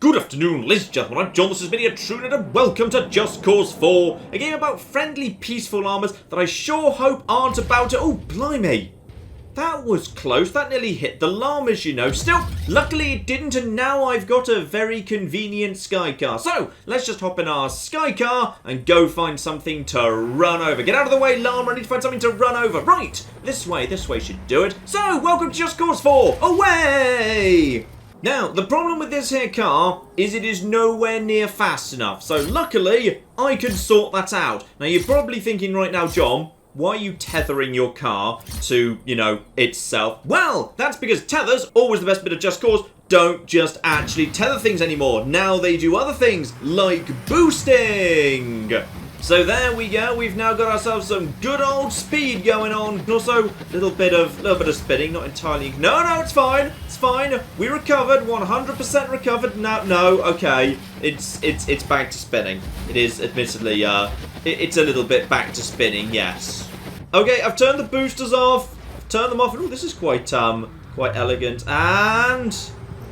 Good afternoon, ladies and gentlemen, I'm John, this is Video Truner, and welcome to Just Cause 4, a game about friendly, peaceful armors that I sure hope aren't about to— oh, blimey. That was close, that nearly hit the llamas, you know. Still, luckily it didn't, and now I've got a very convenient sky car. So, let's just hop in our sky car and go find something to run over. Get out of the way, llama, I need to find something to run over. Right, this way should do it. So, welcome to Just Cause 4, away! Now, the problem with this here car is it is nowhere near fast enough. So, luckily, I can sort that out. Now, you're probably thinking right now, John, why are you tethering your car to, you know, itself? Well, that's because tethers, always the best bit of Just Cause, don't just actually tether things anymore. Now they do other things, like boosting. So there we go, we've now got ourselves some good old speed going on. And also, a little bit of spinning, not entirely. No, it's fine, We recovered, 100% recovered. No, okay. It's back to spinning. It is, admittedly, it's a little bit back to spinning, yes. Okay, I've turned the boosters off. I've turned them off. Oh, this is quite elegant. And,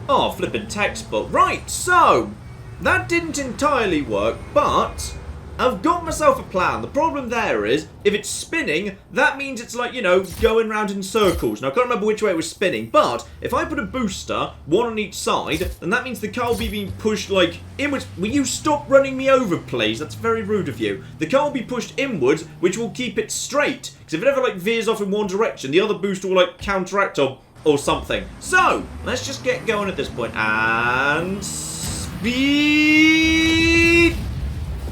oh, flipping textbook. Right, so, that didn't entirely work, but I've got myself a plan. The problem there is, if it's spinning, that means it's like, you know, going round in circles. Now, I can't remember which way it was spinning, but if I put a booster, one on each side, then that means the car will be being pushed, like, inwards. Will you stop running me over, please? That's very rude of you. The car will be pushed inwards, which will keep it straight. Because if it ever, like, veers off in one direction, the other booster will, like, counteract or something. So, let's just get going at this point. And speed.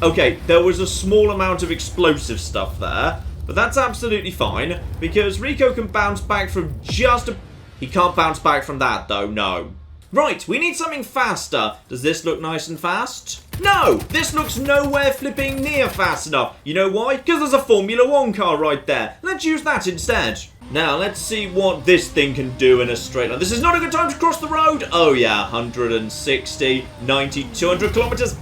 Okay, there was a small amount of explosive stuff there, but that's absolutely fine, because Rico can bounce back from just a— he can't bounce back from that, though, no. Right, we need something faster. Does this look nice and fast? No! This looks nowhere flipping near fast enough. You know why? Because there's a Formula 1 car right there. Let's use that instead. Now, let's see what this thing can do in a straight line. This is not a good time to cross the road. Oh, yeah, 160, 90, 200 kilometers.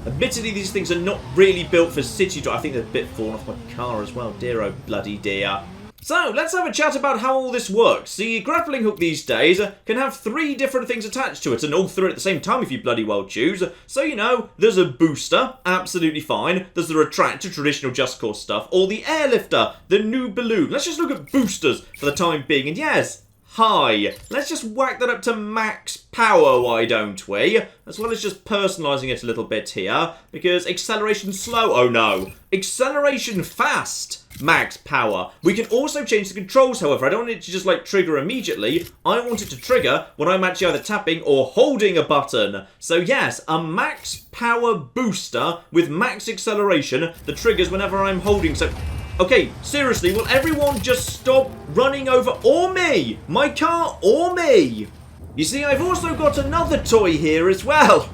Admittedly, these things are not really built for city drive. I think they're a bit fallen off my car as well. Dear, oh bloody dear. So, let's have a chat about how all this works. The grappling hook these days can have 3 different things attached to it, and all 3 at the same time if you bloody well choose. So, you know, there's a booster, absolutely fine. There's the retractor, traditional Just Cause stuff, or the airlifter, the new balloon. Let's just look at boosters for the time being, and yes, hi. Let's just whack that up to max power, why don't we? As well as just personalising it a little bit here, because acceleration slow, oh no. Acceleration fast, max power. We can also change the controls, however. I don't want it to just, like, trigger immediately. I want it to trigger when I'm actually either tapping or holding a button. So yes, a max power booster with max acceleration that triggers whenever I'm holding, so— okay, seriously, will everyone just stop running over— or me? My car or me? You see, I've also got another toy here as well.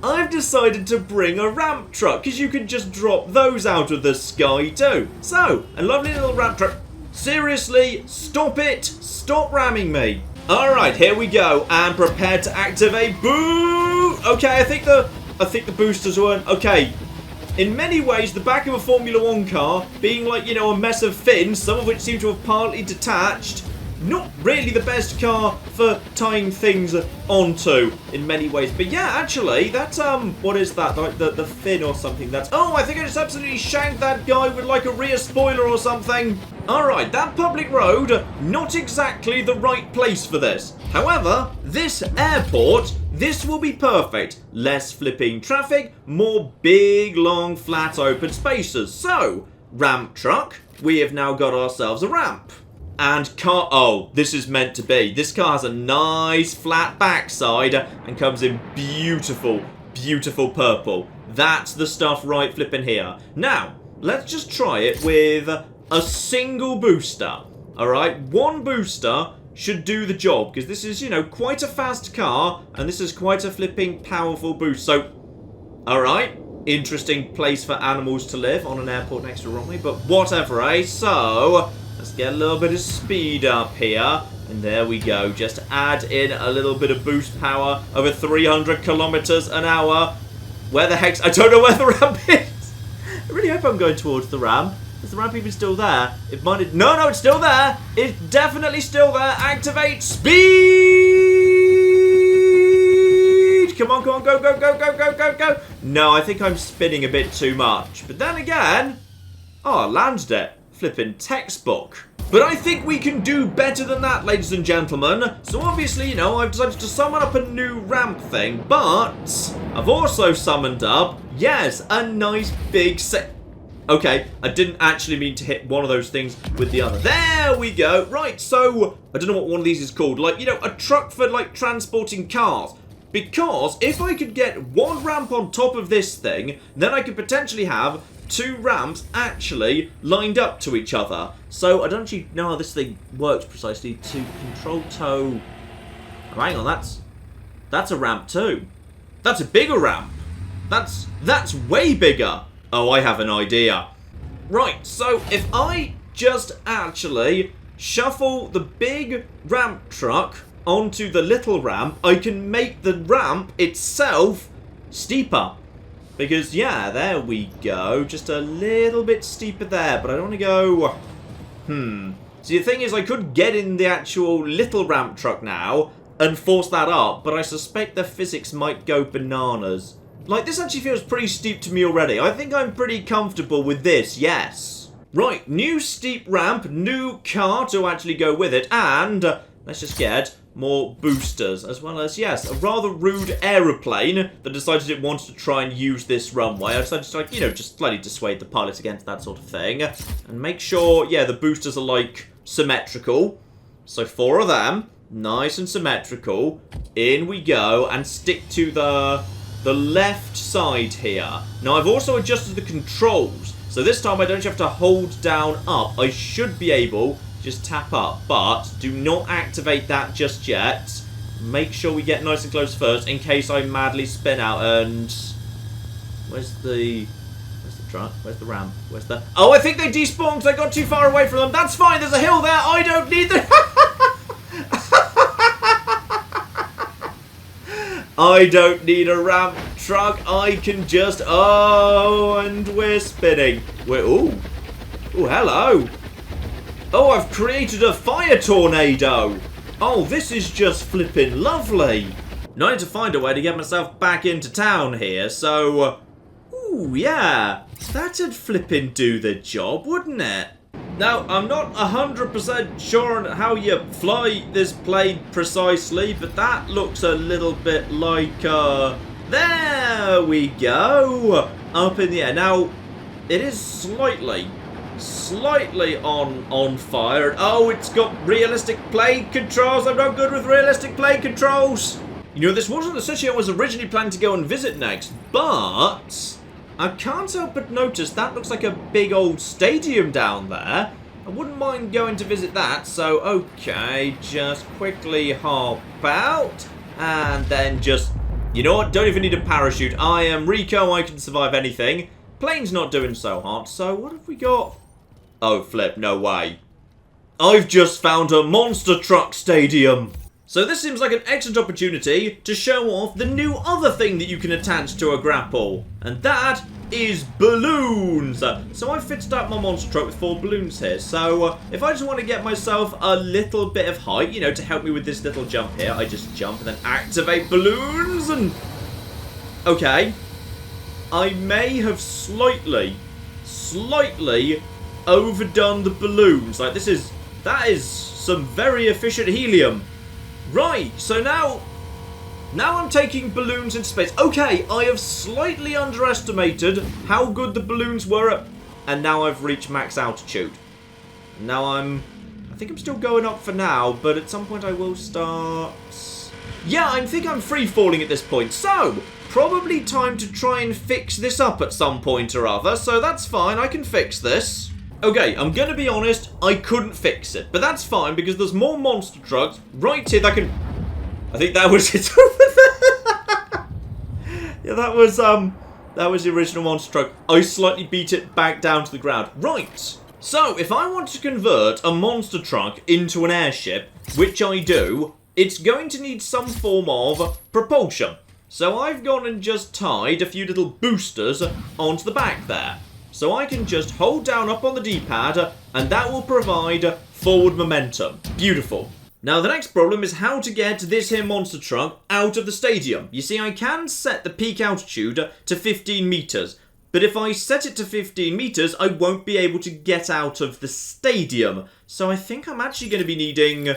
I've decided to bring a ramp truck, because you can just drop those out of the sky too. So, a lovely little ramp truck. Seriously, stop it. Stop ramming me. Alright, here we go. And prepare to activate. Boo! Okay, I think the boosters weren't— okay. In many ways, the back of a Formula 1 car being like, you know, a mess of fins, some of which seem to have partly detached, not really the best car for tying things onto in many ways. But yeah, actually, that's, what is that? Like the fin or something. That's— oh, I think I just absolutely shanked that guy with like a rear spoiler or something. Alright, that public road, not exactly the right place for this. However, this airport, this will be perfect. Less flipping traffic, more big, long, flat, open spaces. So, ramp truck, we have now got ourselves a ramp. And car— oh, this is meant to be. This car has a nice flat backside and comes in beautiful, beautiful purple. That's the stuff right flipping here. Now, let's just try it with a single booster. Alright, one booster should do the job, because this is, you know, quite a fast car, and this is quite a flipping powerful boost. So, alright, interesting place for animals to live on an airport next to Romney, but whatever, eh? So, let's get a little bit of speed up here, and there we go. Just add in a little bit of boost power over 300 kilometers an hour. Where the heck's— I don't know where the ramp is. I really hope I'm going towards the ramp. Is the ramp even still there? It might have— no, it's still there. It's definitely still there. Activate speed. on, come on, go, go, go, go, go, go, go. No, I think I'm spinning a bit too much. But then again, oh, I landed it. Flipping textbook. But I think we can do better than that, ladies and gentlemen. So obviously, you know, I've decided to summon up a new ramp thing, but I've also summoned up, yes, a nice big set. Okay, I didn't actually mean to hit one of those things with the other. There we go. Right, so I don't know what one of these is called. Like, you know, a truck for, like, transporting cars. Because if I could get one ramp on top of this thing, then I could potentially have 2 ramps actually lined up to each other. So I don't actually know how this thing works precisely. To control tow. Oh, hang on, that's a ramp too. That's a bigger ramp. That's way bigger. Oh, I have an idea. Right, so if I just actually shuffle the big ramp truck onto the little ramp, I can make the ramp itself steeper. Because, yeah, there we go. Just a little bit steeper there, but I don't want to go... See, the thing is, I could get in the actual little ramp truck now and force that up, but I suspect the physics might go bananas. Like, this actually feels pretty steep to me already. I think I'm pretty comfortable with this, yes. Right, new steep ramp, new car to actually go with it, and let's just get more boosters, as well as, yes, a rather rude aeroplane that decided it wanted to try and use this runway. I decided to, like, you know, just slightly dissuade the pilot against that sort of thing. And make sure, yeah, the boosters are, like, symmetrical. So 4 of them, nice and symmetrical. In we go, and stick to the left side here. Now, I've also adjusted the controls. So this time I don't have to hold down up. I should be able to just tap up. But do not activate that just yet. Make sure we get nice and close first in case I madly spin out and... Where's the truck? Where's the ramp? Where's the... Oh, I think they despawned because I got too far away from them. That's fine. There's a hill there. I don't need the... I don't need a ramp truck. I can just... Oh, and we're spinning. Ooh, hello. Oh, I've created a fire tornado. Oh, this is just flipping lovely. Now I need to find a way to get myself back into town here, so... ooh, yeah. That'd flipping do the job, wouldn't it? Now, I'm not 100% sure on how you fly this plane precisely, but that looks a little bit like, there we go! Up in the air. Now, it is slightly on fire. Oh, it's got realistic plane controls. I'm not good with realistic plane controls. You know, this wasn't the city I was originally planning to go and visit next, but... I can't help but notice that looks like a big old stadium down there. I wouldn't mind going to visit that, so okay, just quickly hop out, and then just, you know what, don't even need a parachute. I am Rico, I can survive anything. Plane's not doing so hot, so what have we got? Oh, flip, no way. I've just found a monster truck stadium. So this seems like an excellent opportunity to show off the new other thing that you can attach to a grapple. And that is balloons. So I've fitted out my monster truck with 4 balloons here. So if I just want to get myself a little bit of height, you know, to help me with this little jump here, I just jump and then activate balloons and... Okay. I may have slightly overdone the balloons. Like, that is some very efficient helium. Right, so now I'm taking balloons into space. Okay, I have slightly underestimated how good the balloons were at... And now I've reached max altitude. Now I think I'm still going up for now, but at some point I will start... Yeah, I think I'm free falling at this point. So, probably time to try and fix this up at some point or other. So that's fine, I can fix this. Okay, I'm gonna be honest, I couldn't fix it. But that's fine, because there's more monster trucks right here that can... I think that was it over there. Yeah, that was the original monster truck. I slightly beat it back down to the ground. Right, so if I want to convert a monster truck into an airship, which I do, it's going to need some form of propulsion. So I've gone and just tied a few little boosters onto the back there. So I can just hold down up on the D-pad, and that will provide forward momentum. Beautiful. Now, the next problem is how to get this here monster truck out of the stadium. You see, I can set the peak altitude to 15 meters, but if I set it to 15 meters, I won't be able to get out of the stadium. So I think I'm actually going to be needing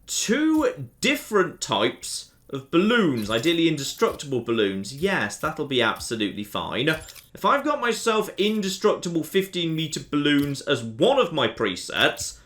2 different types of balloons, ideally indestructible balloons. Yes, that'll be absolutely fine. If I've got myself indestructible 15-meter balloons as one of my presets,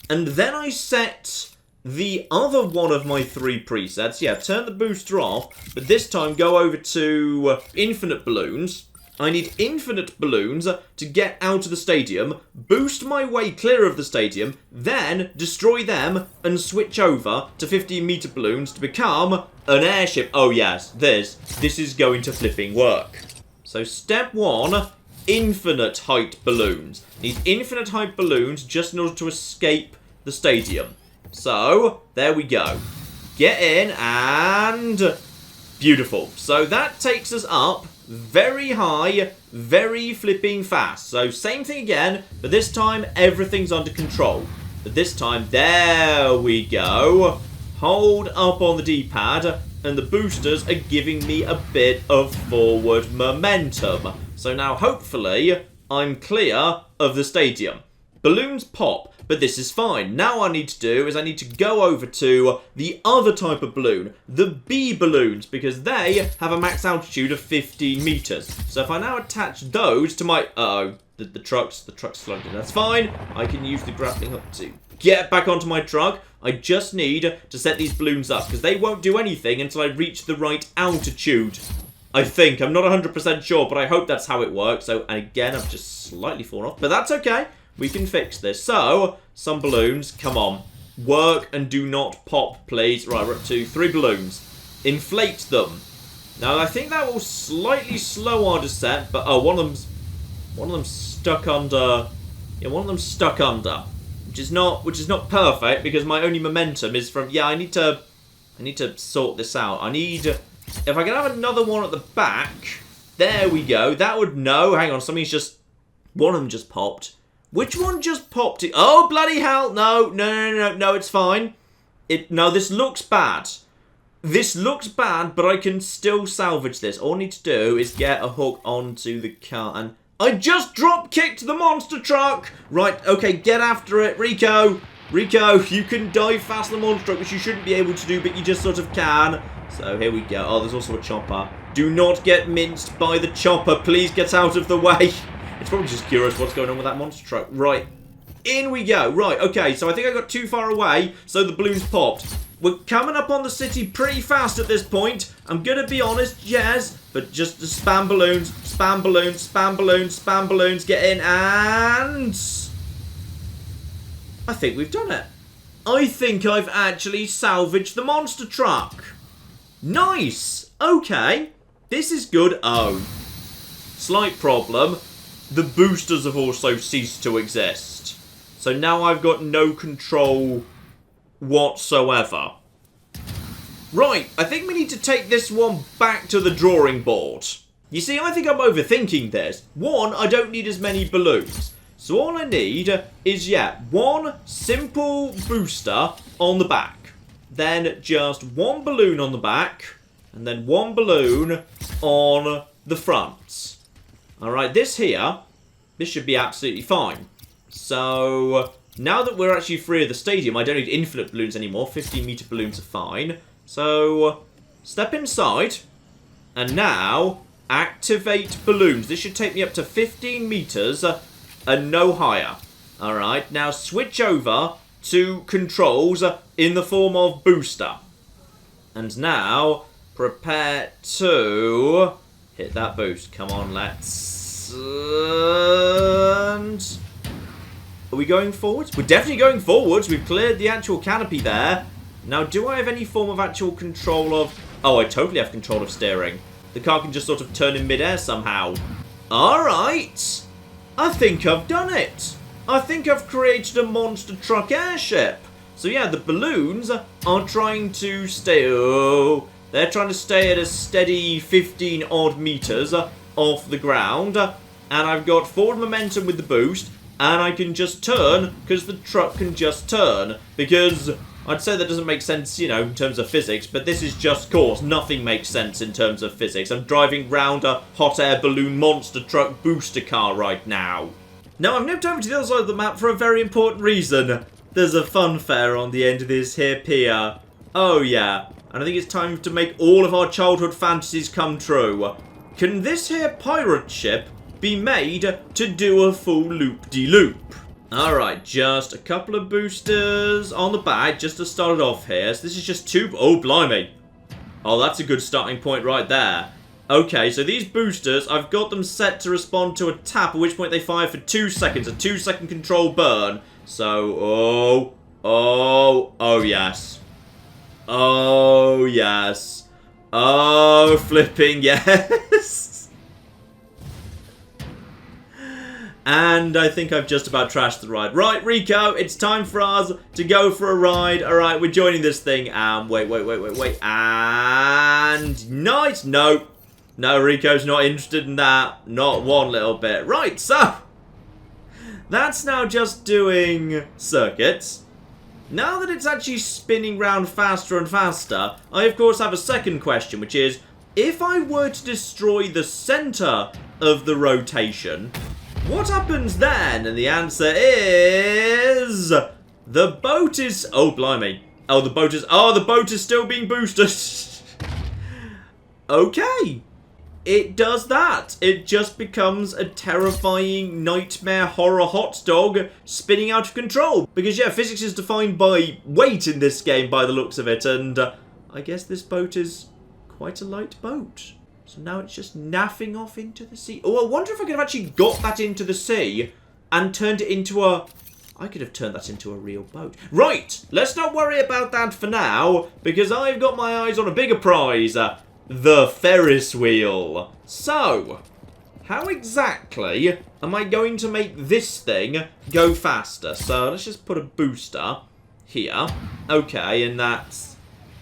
and then I set the other one of my 3 presets, yeah, turn the booster off, but this time go over to infinite balloons. I need infinite balloons to get out of the stadium, boost my way clear of the stadium, then destroy them and switch over to 15-meter balloons to become an airship. Oh yes, this is going to flipping work. So step 1, infinite height balloons. Need infinite height balloons just in order to escape the stadium. So, there we go. Get in and... beautiful. So that takes us up very high, very flipping fast. So same thing again, but this time everything's under control. But this time, there we go. Hold up on the D-pad, and the boosters are giving me a bit of forward momentum. So now, hopefully, I'm clear of the stadium. Balloons pop, but this is fine. Now what I need to do is I need to go over to the other type of balloon, the B balloons, because they have a max altitude of 15 meters. So if I now attach those to my... the truck's slugged in. That's fine. I can use the grappling hook to get back onto my truck. I just need to set these balloons up, because they won't do anything until I reach the right altitude. I think. I'm not 100% sure, but I hope that's how it works. So, and again, I've just slightly fallen off, but that's okay. We can fix this. So, some balloons, come on. Work and do not pop, please. Right, we're up to 3 balloons. Inflate them. Now, I think that will slightly slow our descent, but one of them's stuck under. Yeah, one of them's stuck under, which is not perfect because my only momentum is from. Yeah, I need to sort this out. If I can have another one at the back. There we go. That would know. Hang on, one of them just popped. Which one just popped? Oh, bloody hell. No, it's fine. No, this looks bad. This looks bad, but I can still salvage this. All I need to do is get a hook onto the car. And I just drop-kicked the monster truck. Right, okay, get after it. Rico, you can dive fast the monster truck, which you shouldn't be able to do, but you just sort of can. So here we go. Oh, there's also a chopper. Do not get minced by the chopper. Please get out of the way. It's probably just curious what's going on with that monster truck. Right. In we go. Right, okay. So I think I got too far away, so the balloons popped. We're coming up on the city pretty fast at this point. I'm going to be honest, yes. But just spam balloons, spam balloons, spam balloons, spam balloons. Get in and... I think we've done it. I think I've actually salvaged the monster truck. Nice. Okay. This is good. Oh. Slight problem. The boosters have also ceased to exist. So now I've got no control whatsoever. Right, I think we need to take this one back to the drawing board. You see, I think I'm overthinking this. One, I don't need as many balloons. So all I need is, one simple booster on the back. Then just one balloon on the back. And then one balloon on the front. Alright, this should be absolutely fine. So, now that we're actually free of the stadium, I don't need infinite balloons anymore. 15-meter balloons are fine. So, step inside. And now, activate balloons. This should take me up to 15 meters and no higher. Alright, now switch over to controls in the form of booster. And now, prepare to hit that boost. Come on, let's... And... Are we going forwards? We're definitely going forwards. We've cleared the actual canopy there. Now, do I have any form of actual control of... Oh, I totally have control of steering. The car can just sort of turn in midair somehow. Alright. I think I've done it. I think I've created a monster truck airship. So yeah, the balloons are trying to stay... Oh, they're trying to stay at a steady 15 odd meters off the ground, and I've got forward momentum with the boost, and I can just turn because the truck can just turn because I'd say that doesn't make sense, you know, in terms of physics, but this is just course. Nothing makes sense in terms of physics. I'm driving round a hot air balloon monster truck booster car right now. Now, I've nipped over to the other side of the map for a very important reason. There's a Fanfare on the end of this here pier. Oh, yeah. And I think it's time to make all of our childhood fantasies come true. Can this here pirate ship be made to do a full loop-de-loop? Alright, just a couple of boosters on the back just to start it off here. So this is just two... Oh, blimey. Oh, that's a good starting point right there. Okay, so these boosters, I've got them set to respond to a tap, at which point they fire for 2 seconds. A 2-second control burn. So, oh, yes. Oh, yes. Oh, flipping yes. And I think I've just about trashed the ride. Right, Rico, it's time for us to go for a ride. All right, we're joining this thing. Wait. And nice. No, Rico's not interested in that. Not one little bit. Right, so that's now just doing circuits. Now that it's actually spinning round faster and faster, I of course have a second question, which is, if I were to destroy the center of the rotation, what happens then? And the answer is... the boat is... Oh, blimey. Oh, the boat is still being boosted. Okay. It does that. It just becomes a terrifying nightmare horror hot dog spinning out of control. Because, yeah, physics is defined by weight in this game by the looks of it. And I guess this boat is quite a light boat. So now it's just naffing off into the sea. Oh, I wonder if I could have actually got that into the sea and turned it into a... I could have turned that into a real boat. Right, let's not worry about that for now, because I've got my eyes on a bigger prize. The Ferris wheel. So, how exactly am I going to make this thing go faster? So, let's just put a booster here. Okay, and that's...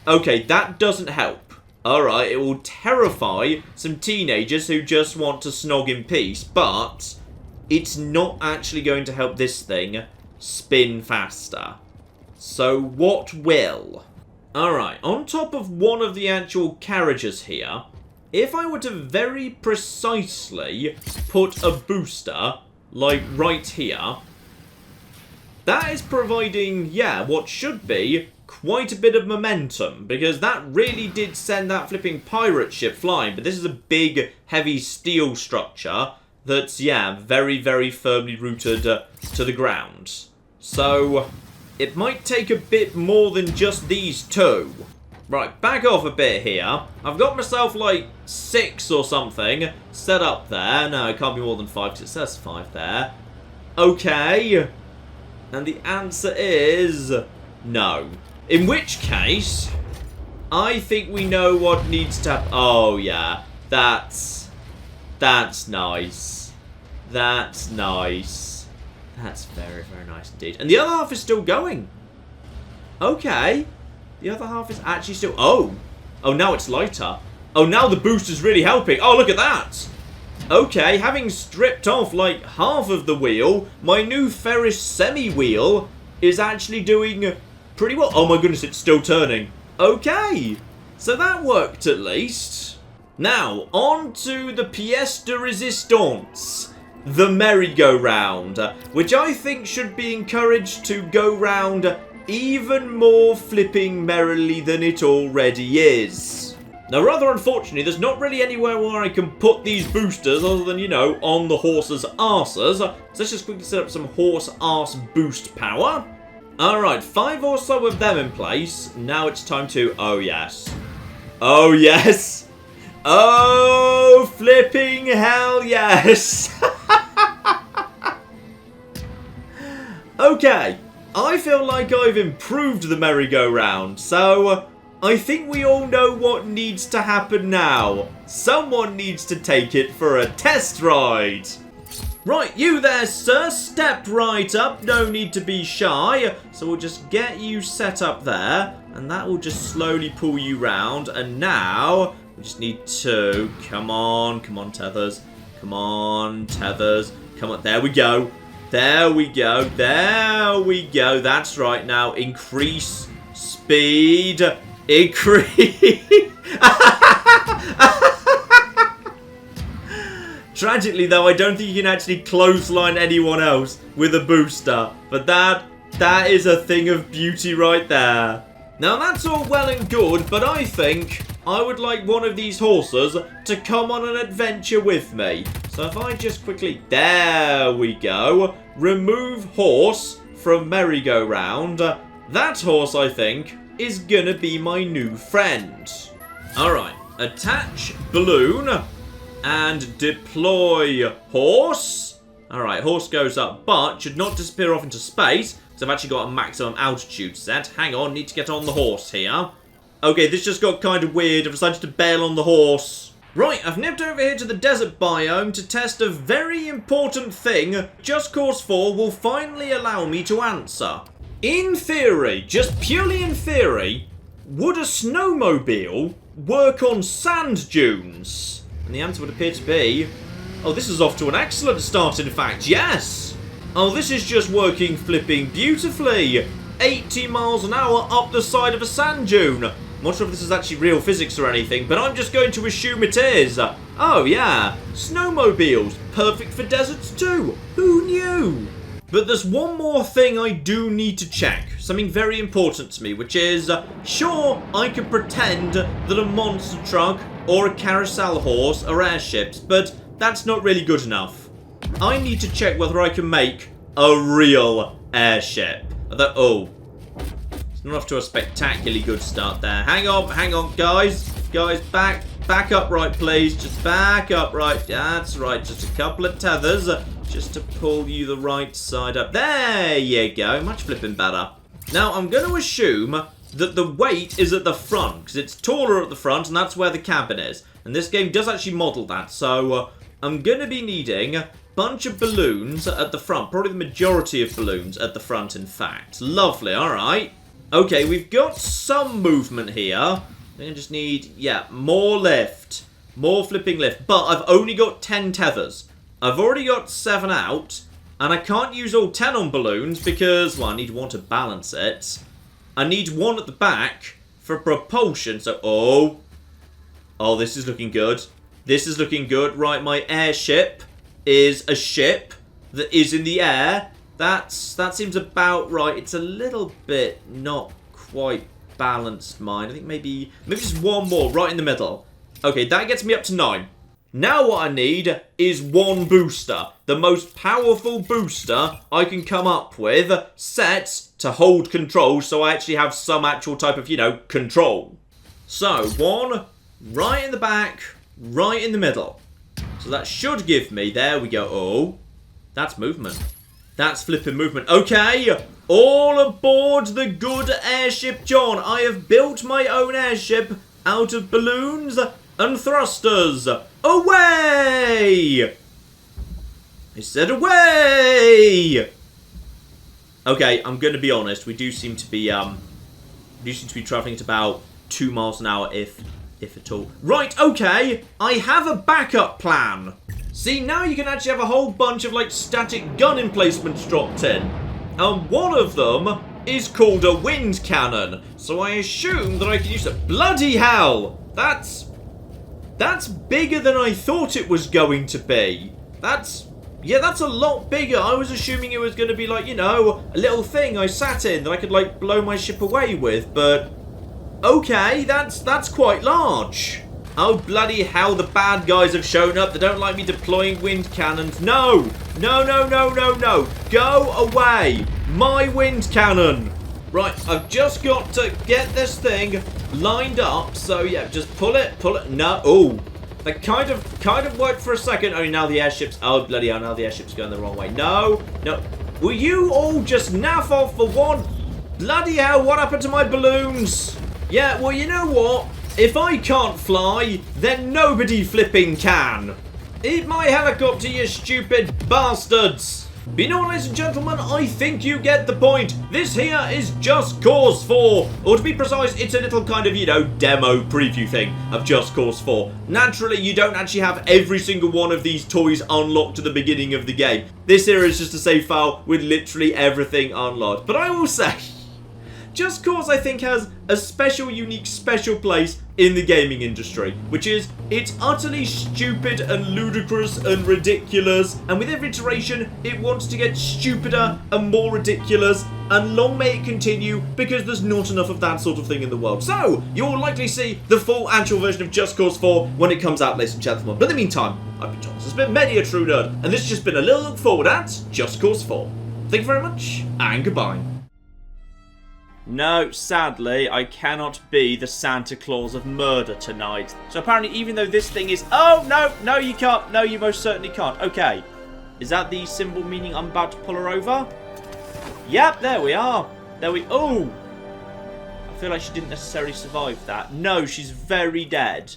Okay, that doesn't help. Alright, it will terrify some teenagers who just want to snog in peace, but it's not actually going to help this thing spin faster. So what will? Alright, on top of one of the actual carriages here, if I were to very precisely put a booster, like right here, that is providing, yeah, what should be quite a bit of momentum, because that really did send that flipping pirate ship flying. But this is a big, heavy steel structure that's, yeah, very, very firmly rooted to the ground. So, it might take a bit more than just these two. Right, back off a bit here. I've got myself, like, 6 or something set up there. No, it can't be more than 5, because it says 5 there. Okay. And the answer is... no. In which case, I think we know what needs to happen. Oh, yeah. That's nice. That's nice. That's very, very nice indeed. And the other half is still going. Okay. The other half is actually still... Oh, now it's lighter. Oh, now the booster's really helping. Oh, look at that. Okay, having stripped off, like, half of the wheel, my new Ferris semi-wheel is actually doing... pretty well. Oh my goodness, it's still turning. Okay, so that worked at least. Now, on to the pièce de résistance, the merry-go-round, which I think should be encouraged to go round even more flipping merrily than it already is. Now, rather unfortunately, there's not really anywhere where I can put these boosters other than, you know, on the horse's arses. So let's just quickly set up some horse arse boost power. Alright, 5 or so of them in place. Now it's time to... oh, yes. Oh, yes. Oh, flipping hell, yes. Okay, I feel like I've improved the merry-go-round, so I think we all know what needs to happen now. Someone needs to take it for a test ride. Right, you there, sir. Step right up. No need to be shy. So we'll just get you set up there. And that will just slowly pull you round. And now, we just need to... come on, tethers. Come on, tethers. Come on, there we go. There we go. There we go. That's right. Now, increase Speed increase. Tragically, though, I don't think you can actually clothesline anyone else with a booster. But that is a thing of beauty right there. Now, that's all well and good, but I think I would like one of these horses to come on an adventure with me. So if I just quickly... There we go. Remove horse from merry-go-round. That horse, I think, is gonna be my new friend. Alright. Attach balloon. And deploy horse. Alright, horse goes up, but should not disappear off into space. So I've actually got a maximum altitude set. Hang on, need to get on the horse here. Okay, this just got kind of weird. I've decided to bail on the horse. Right, I've nipped over here to the desert biome to test a very important thing Just Cause 4 will finally allow me to answer. In theory, just purely in theory, would a snowmobile work on sand dunes? And the answer would appear to be... Oh, this is off to an excellent start, in fact. Yes! Oh, this is just working flipping beautifully. 80 miles an hour up the side of a sand dune. I'm not sure if this is actually real physics or anything, but I'm just going to assume it is. Oh, yeah. Snowmobiles. Perfect for deserts too. Who knew? But there's one more thing I do need to check. Something very important to me, which is... sure, I could pretend that a monster truck or a carousel horse are airships, but that's not really good enough. I need to check whether I can make a real airship. Oh, it's not off to a spectacularly good start there. Hang on, guys. Guys, back upright, please. Just back upright. That's right, just a couple of tethers just to pull you the right side up. There you go, much flipping better. Now, I'm going to assume that the weight is at the front, because it's taller at the front, and that's where the cabin is. And this game does actually model that, so I'm going to be needing a bunch of balloons at the front. Probably the majority of balloons at the front, in fact. Lovely, alright. Okay, we've got some movement here. I just need, yeah, more lift. More flipping lift. But I've only got 10 tethers. I've already got 7 out, and I can't use all 10 on balloons because, well, I need one to balance it. I need one at the back for propulsion, so... Oh, this is looking good. This is looking good. Right, my airship is a ship that is in the air. That seems about right. It's a little bit not quite balanced, mine. I think maybe just one more right in the middle. Okay, that gets me up to 9. Now what I need is one booster. The most powerful booster I can come up with, set to hold control, so I actually have some actual type of, control. So, one right in the back, right in the middle. So that should give me, there we go. Oh, that's movement. That's flipping movement. Okay, all aboard the good airship John. I have built my own airship out of balloons and thrusters. Away! I said away! Okay, I'm going to be honest. We do seem to be travelling at about 2 miles an hour, if at all. Right, okay. I have a backup plan. See, now you can actually have a whole bunch of, static gun emplacements dropped in. And one of them is called a wind cannon. So I assume that I can use it. Bloody hell! That's bigger than I thought it was going to be. That's a lot bigger. I was assuming it was going to be a little thing I sat in that I could blow my ship away with, but okay, that's quite large. Oh, bloody hell, the bad guys have shown up. They don't like me deploying wind cannons. No. Go away. My wind cannon. Right, I've just got to get this thing lined up. So, yeah, just pull it. No. Oh, that kind of worked for a second. Only now the airship's... Oh, bloody hell, now the airship's going the wrong way. No. Will you all just naff off for one? Bloody hell, what happened to my balloons? Yeah, well, you know what? If I can't fly, then nobody flipping can. Eat my helicopter, you stupid bastards. But you know what, ladies and gentlemen, I think you get the point. This here is Just Cause 4. Or to be precise, it's a little kind of, demo preview thing of Just Cause 4. Naturally, you don't actually have every single one of these toys unlocked at the beginning of the game. This here is just a save file with literally everything unlocked. But I will say... Just Cause, I think, has a special, unique, special place in the gaming industry, which is it's utterly stupid and ludicrous and ridiculous, and with every iteration it wants to get stupider and more ridiculous, and long may it continue, because there's not enough of that sort of thing in the world. So you'll likely see the full actual version of Just Cause 4 when it comes out, ladies and gentlemen. But in the meantime, I've been Thomas, this has been many a true nerd, and this has just been a little look forward at Just Cause 4. Thank you very much, and goodbye. No, sadly, I cannot be the Santa Claus of murder tonight. So apparently, even though this thing is... Oh, no, no, you can't. No, you most certainly can't. Okay. Is that the symbol meaning I'm about to pull her over? Yep, there we are. There we... Oh! I feel like she didn't necessarily survive that. No, she's very dead.